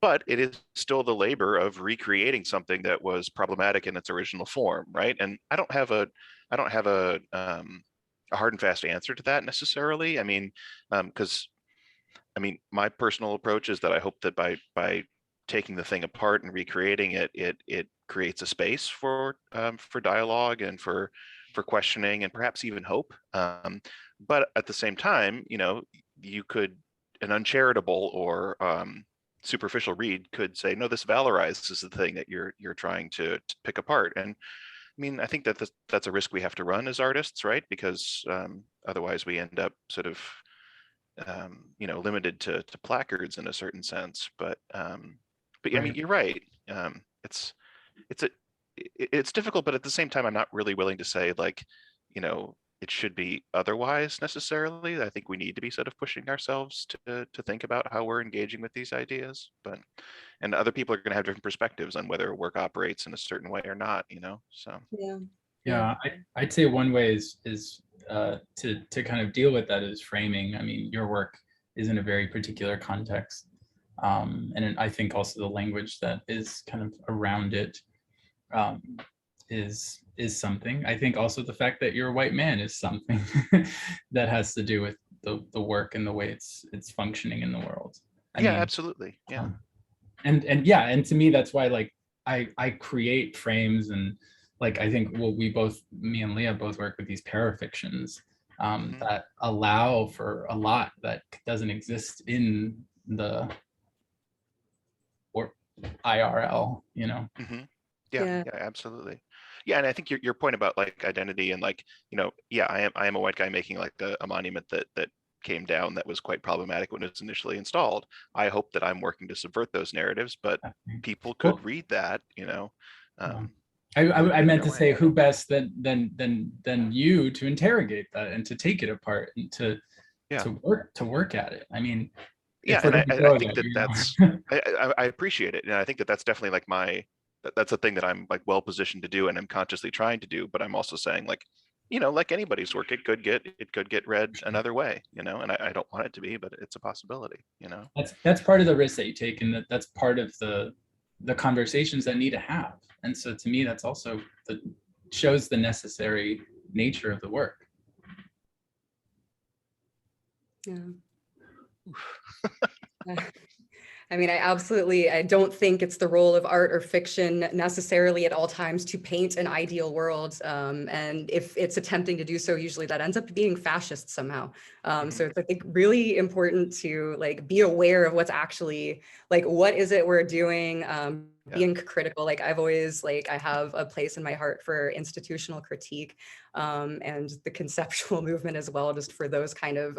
but it is still the labor of recreating something that was problematic in its original form, right? And I don't have a hard and fast answer to that necessarily. I mean, because I mean, my personal approach is that I hope that by taking the thing apart and recreating it, it creates a space for dialogue and for questioning and perhaps even hope. But at the same time, you could, an uncharitable or superficial read could say, no, this valorizes the thing that you're trying to pick apart. And I mean, I think that that's a risk we have to run as artists, right? Because otherwise we end up sort of limited to placards in a certain sense. But I mean, you're right. It's difficult, but at the same time, I'm not really willing to say like, it should be otherwise necessarily. I think we need to be sort of pushing ourselves to think about how we're engaging with these ideas. And other people are going to have different perspectives on whether work operates in a certain way or not. So yeah. I'd say one way is to kind of deal with that is framing. I mean, your work is in a very particular context, and I think also the language that is kind of around it is something. I think also the fact that you're a white man is something that has to do with the work and the way it's functioning in the world. I mean, absolutely. Yeah. And to me, that's why like I create frames, and like I think me and Leah both work with these para-fictions that allow for a lot that doesn't exist in the or IRL, Yeah, absolutely. Yeah, and I think your point about like identity and like, I am a white guy making like a monument that came down that was quite problematic when it was initially installed. I hope that I'm working to subvert those narratives, but people could read that, I meant to say, who best than you to interrogate that and to take it apart and to work at it. I mean, yeah, and I think that's I appreciate it, and I think that's definitely like that's a thing that I'm like well positioned to do, and I'm consciously trying to do. But I'm also saying like, like anybody's work, it could get read another way, and I don't want it to be, but it's a possibility, That's part of the risk that you take, and that's part of the conversations that need to have. And so to me, that's also shows the necessary nature of the work. Yeah. I mean, I don't think it's the role of art or fiction necessarily at all times to paint an ideal world. And if it's attempting to do so, usually that ends up being fascist somehow. So it's, I think, really important to like be aware of what's actually like, what is it we're doing? Being critical. Like I've always I have a place in my heart for institutional critique and the conceptual movement as well, just for those kind of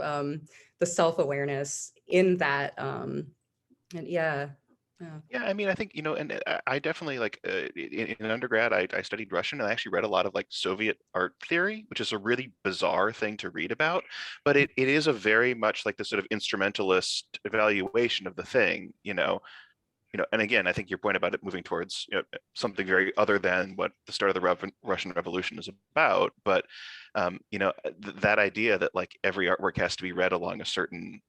the self-awareness in that. And yeah. I mean, I think, and I definitely like in undergrad, I studied Russian, and I actually read a lot of like Soviet art theory, which is a really bizarre thing to read about, but it is a very much like the sort of instrumentalist evaluation of the thing, and again, I think your point about it moving towards something very other than what the start of the Russian Revolution is about, but that idea that like every artwork has to be read along a certain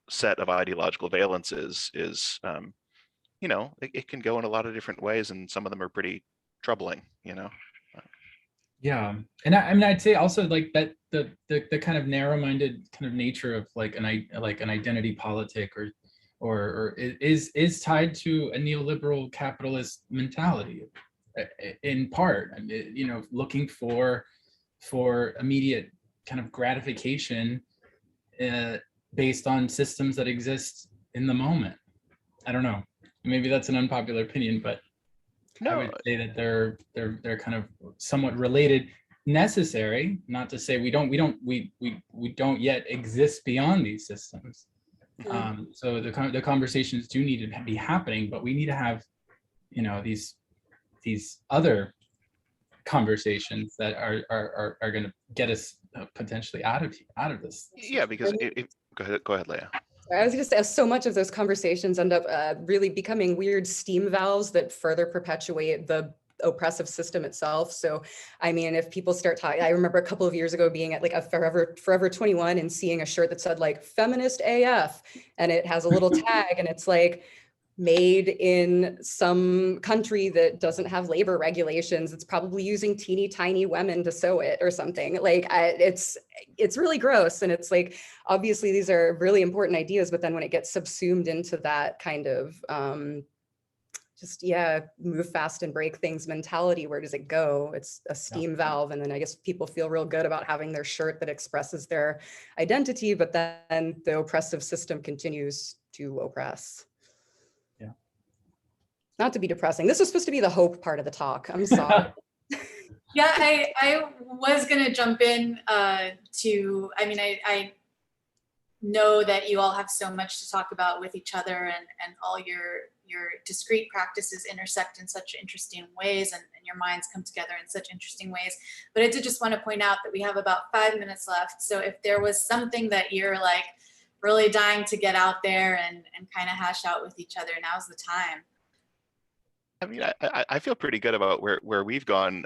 set of ideological valences is it can go in a lot of different ways, and some of them are pretty troubling. Yeah, and I mean, I'd say also like that the kind of narrow-minded kind of nature of like an identity politic or is tied to a neoliberal capitalist mentality in part. I mean, looking for immediate kind of gratification based on systems that exist in the moment. I don't know. Maybe that's an unpopular opinion, but no. I would say that they're kind of somewhat related, necessary. Not to say we don't yet exist beyond these systems. So the conversations do need to be happening, but we need to have, these other conversations that are going to get us potentially out of this. Yeah, because go ahead, Leah. I was going to say, so much of those conversations end up really becoming weird steam valves that further perpetuate the oppressive system itself. So, I mean, if people start talking, I remember a couple of years ago being at like a Forever 21 and seeing a shirt that said like feminist AF, and it has a little tag, and it's like made in some country that doesn't have labor regulations. It's probably using teeny tiny women to sew it or something. Like it's really gross. And it's like, obviously these are really important ideas, but then when it gets subsumed into that kind of move fast and break things mentality, where does it go? It's a steam valve. And then I guess people feel real good about having their shirt that expresses their identity, but then the oppressive system continues to oppress. Not to be depressing. This was supposed to be the hope part of the talk. I'm sorry. Yeah, I was gonna jump in I know that you all have so much to talk about with each other, and all your discrete practices intersect in such interesting ways, and your minds come together in such interesting ways. But I did just want to point out that we have about 5 minutes left. So if there was something that you're like really dying to get out there and kind of hash out with each other, now's the time. I mean, I feel pretty good about where we've gone.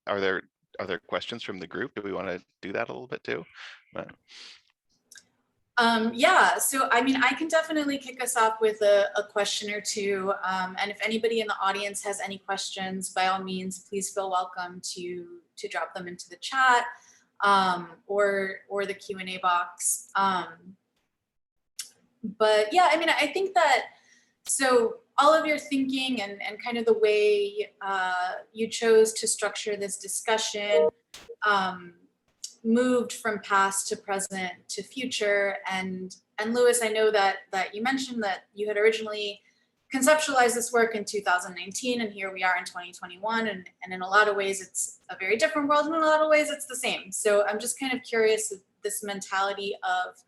Are there questions from the group? Do we want to do that a little bit too? Yeah, so I mean, I can definitely kick us off with a question or two. And if anybody in the audience has any questions, by all means, please feel welcome to drop them into the chat or the Q&A box. But yeah, I mean, I think that, so all of your thinking and kind of the way you chose to structure this discussion moved from past to present to future. And Louis, I know that you mentioned that you had originally conceptualized this work in 2019, and here we are in 2021. And in a lot of ways, it's a very different world, and in a lot of ways, it's the same. So I'm just kind of curious, this mentality of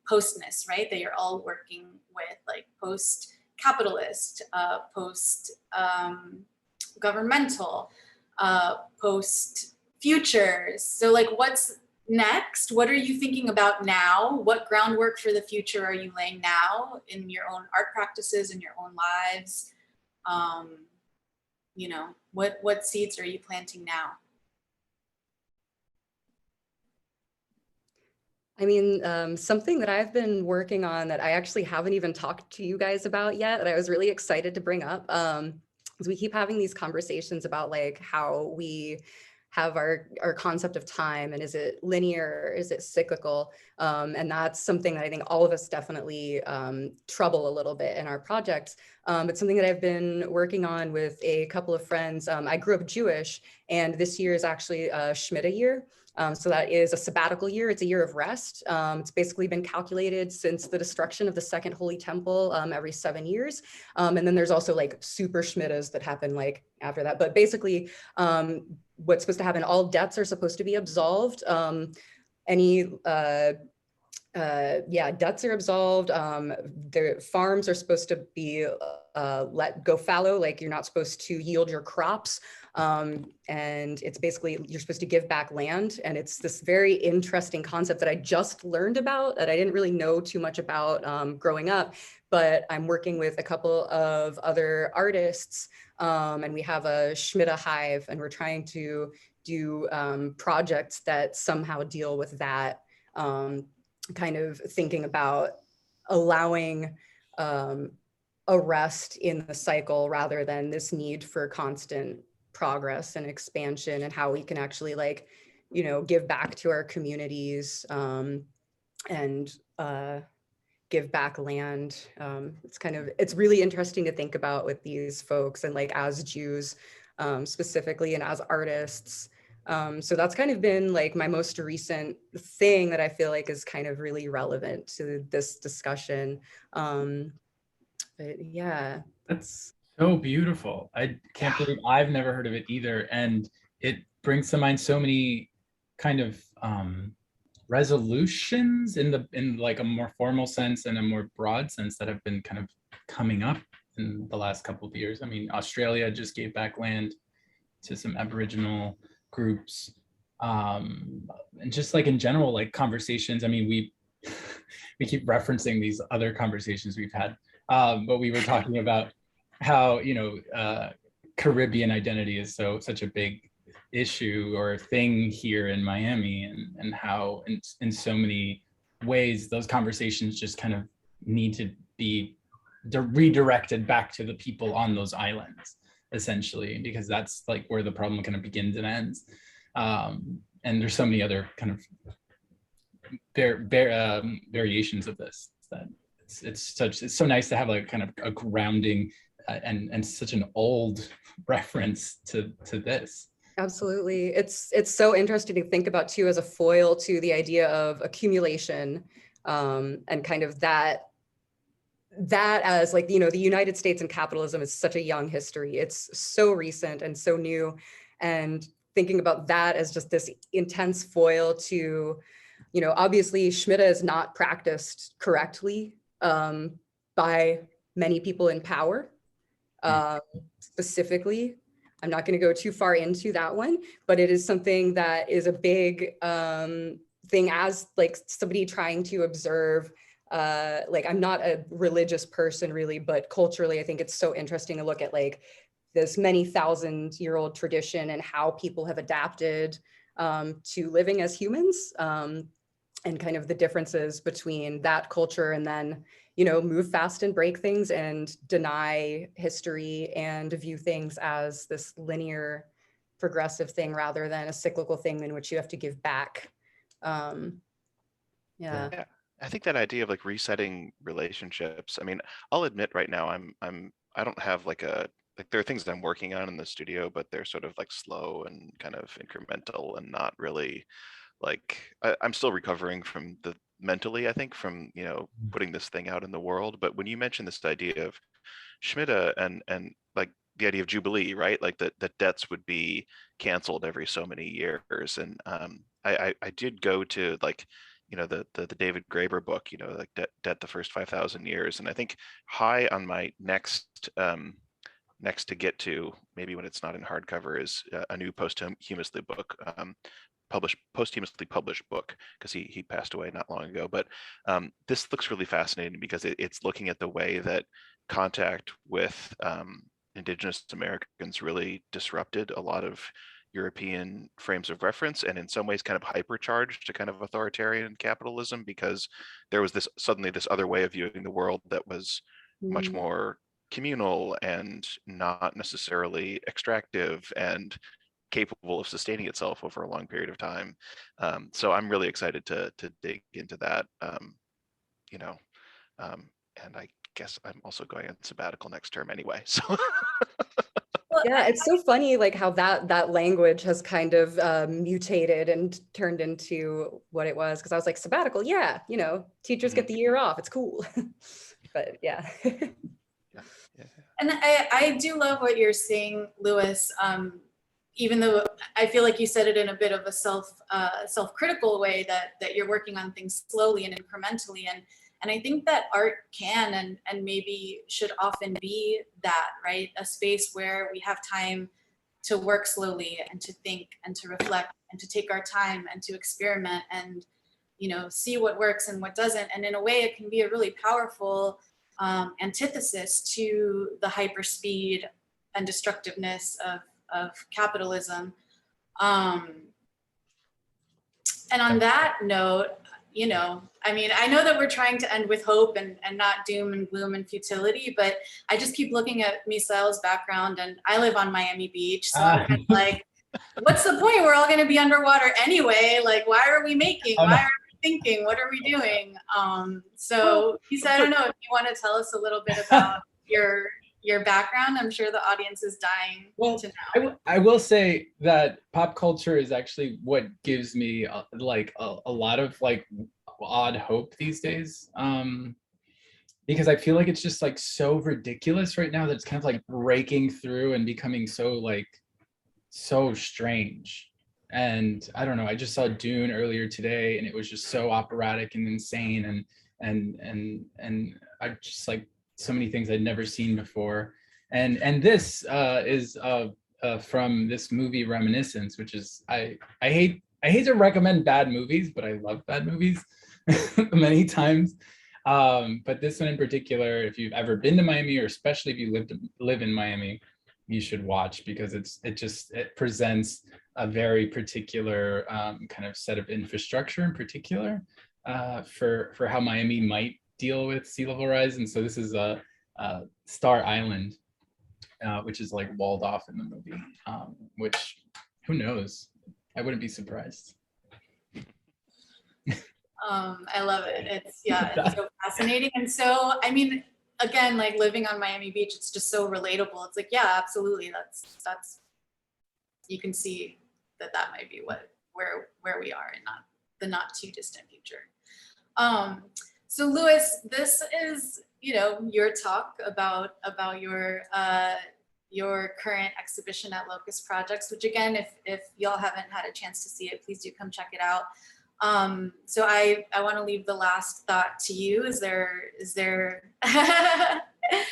postness, right? That you're all working with, like post-capitalist, post-governmental, post-futures. So like, what's next? What are you thinking about now? What groundwork for the future are you laying now in your own art practices, in your own lives? You know, what seeds are you planting now? I mean, something that I've been working on that I actually haven't even talked to you guys about yet, that I was really excited to bring up, is we keep having these conversations about like how we have our concept of time, and is it linear, is it cyclical? And that's something that I think all of us definitely trouble a little bit in our projects. But something that I've been working on with a couple of friends. I grew up Jewish, and this year is actually a Shemitah year. So that is a sabbatical year. It's a year of rest. It's basically been calculated since the destruction of the Second Holy Temple every 7 years. And then there's also like super Shemitahs that happen like after that. But basically what's supposed to happen, all debts are supposed to be absolved. Debts are absolved. The farms are supposed to be let go fallow, like you're not supposed to yield your crops. And it's basically, you're supposed to give back land. And it's this very interesting concept that I just learned about, that I didn't really know too much about growing up, but I'm working with a couple of other artists, and we have a Shemitah hive, and we're trying to do projects that somehow deal with that, kind of thinking about allowing a rest in the cycle rather than this need for constant progress and expansion, and how we can actually like, you know, give back to our communities and give back land. It's really interesting to think about with these folks, and like as Jews specifically, and as artists. So that's kind of been like my most recent thing that I feel like is kind of really relevant to this discussion. But yeah, that's so beautiful. I can't believe I've never heard of it either. And it brings to mind so many kind of resolutions in like a more formal sense and a more broad sense that have been kind of coming up in the last couple of years. I mean, Australia just gave back land to some Aboriginal groups, and just like in general, like conversations. I mean, we keep referencing these other conversations we've had, but we were talking about how, you know, Caribbean identity is such a big issue or thing here in Miami, and how in so many ways those conversations just kind of need to be redirected back to the people on those islands, essentially, because that's like where the problem kind of begins and ends. And there's so many other kind of variations of this that it's so nice to have like kind of a grounding and such an old reference to this. Absolutely. It's so interesting to think about too, as a foil to the idea of accumulation, and kind of that that as like, you know, the United States and capitalism is such a young history. It's so recent and so new. And thinking about that as just this intense foil to, you know, obviously Schmidt is not practiced correctly by many people in power. Specifically, I'm not going to go too far into that one, but it is something that is a big thing as like somebody trying to observe. Like I'm not a religious person really, but culturally, I think it's so interesting to look at like this many thousand-year-old tradition and how people have adapted to living as humans, and kind of the differences between that culture and then, you know, move fast and break things and deny history and view things as this linear progressive thing rather than a cyclical thing in which you have to give back. Yeah. I think that idea of like resetting relationships. I mean, I'll admit right now, I don't have like there are things that I'm working on in the studio, but they're sort of like slow and kind of incremental and not really like, I'm still recovering from the mentally, I think, from, you know, putting this thing out in the world. But when you mentioned this idea of Schmidt and like the idea of Jubilee, right? Like that debts would be canceled every so many years. And I did go to like, you know, the David Graeber book, you know, like debt the first 5,000 years. And I think high on my next to get to, maybe when it's not in hardcover, is a new posthumously published book, because he passed away not long ago. But this looks really fascinating because it's looking at the way that contact with Indigenous Americans really disrupted a lot of European frames of reference, and in some ways kind of hypercharged to kind of authoritarian capitalism, because there was suddenly this other way of viewing the world that was much more communal and not necessarily extractive and capable of sustaining itself over a long period of time. So I'm really excited to dig into that, you know, and I guess I'm also going on sabbatical next term anyway. So Yeah, it's so funny like how that language has kind of mutated and turned into what it was. Because I was like, sabbatical, yeah, you know, teachers get the year off, it's cool. But yeah. And I do love what you're saying, Lewis. Even though I feel like you said it in a bit of a self-critical way, that you're working on things slowly and incrementally, and I think that art can and maybe should often be that, right? A space where we have time to work slowly and to think and to reflect and to take our time and to experiment and, you know, see what works and what doesn't. And in a way, it can be a really powerful antithesis to the hyperspeed and destructiveness of capitalism. And on that note, you know, I mean, I know that we're trying to end with hope and not doom and gloom and futility, but I just keep looking at Misael's background, and I live on Miami Beach, so I'm kind of like, what's the point? We're all going to be underwater anyway. Like, why are we making? Why are we thinking? What are we doing? So, Misa, I don't know if you want to tell us a little bit about your background. I'm sure the audience is dying to know. I will say that pop culture is actually what gives me a lot of like odd hope these days, because I feel like it's just like so ridiculous right now that it's kind of like breaking through and becoming so strange. And I don't know, I just saw Dune earlier today and it was just so operatic and insane, and I just like so many things I'd never seen before. And this is from this movie Reminiscence, which is I hate to recommend bad movies, but I love bad movies many times. But this one in particular, if you've ever been to Miami, or especially if you live in Miami, you should watch, because it presents a very particular kind of set of infrastructure in particular for how Miami might deal with sea level rise. And so this is Star Island, which is like walled off in the movie, which, who knows? I wouldn't be surprised. I love it. It's so fascinating. And so, I mean, again, like living on Miami Beach, it's just so relatable. It's like, yeah, absolutely. That's you can see that might be where we are in the not too distant future. So Louis, this is, your talk about your current exhibition at Locust Projects, which again, if y'all haven't had a chance to see it, please do come check it out. So I want to leave the last thought to you. Is there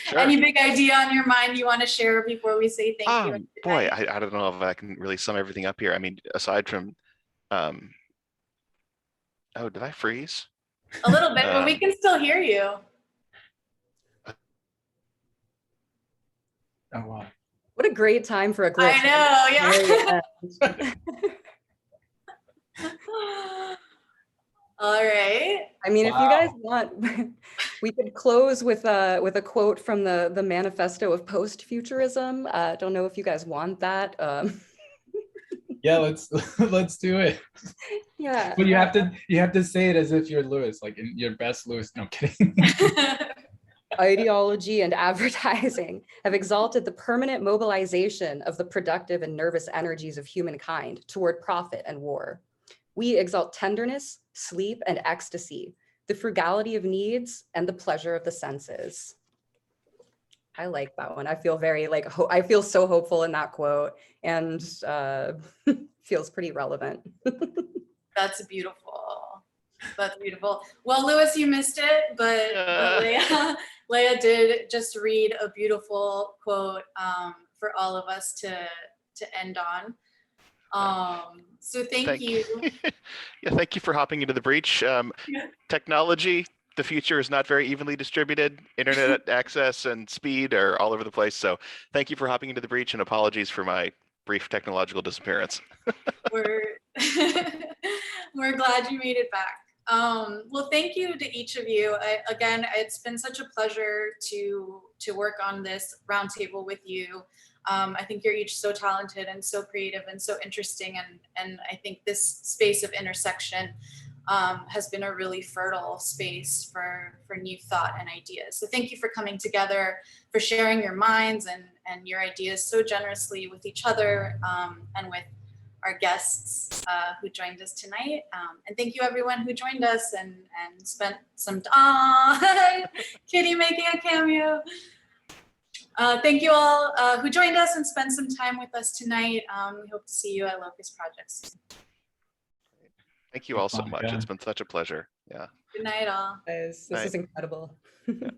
Sure. any big idea on your mind you want to share before we say thank you? Boy, I don't know if I can really sum everything up here. I mean, aside from, oh, did I freeze? A little bit, but we can still hear you. Oh, wow. What a great time for a glitch. I know, yeah. All right. I mean, if you guys want, we could close with a quote from the manifesto of post-futurism. Don't know if you guys want that. Yeah, let's do it. Yeah. But you have to say it as if you're Louis, like in your best Louis. No, kidding. Ideology and advertising have exalted the permanent mobilization of the productive and nervous energies of humankind toward profit and war. We exalt tenderness, sleep, and ecstasy, the frugality of needs, and the pleasure of the senses. I like that one. I feel very I feel so hopeful in that quote, and feels pretty relevant. That's beautiful. That's beautiful. Well, Louis, you missed it, but Leah did just read a beautiful quote for all of us to end on. So thank you. Yeah, thank you for hopping into the breach. Technology, the future is not very evenly distributed. Internet access and speed are all over the place. So thank you for hopping into the breach, and apologies for my brief technological disappearance. We're glad you made it back. Well, thank you to each of you. Again, it's been such a pleasure to work on this roundtable with you. I think you're each so talented and so creative and so interesting, and I think this space of intersection has been a really fertile space for new thought and ideas. So thank you for coming together, for sharing your minds and your ideas so generously with each other and with our guests who joined us tonight. And thank you everyone who joined us and spent some time, Kitty making a cameo. Thank you all who joined us and spent some time with us tonight. We hope to see you at Locust Projects. Thank you all so much. It's been such a pleasure. Yeah. Good night all. This is incredible. Yeah.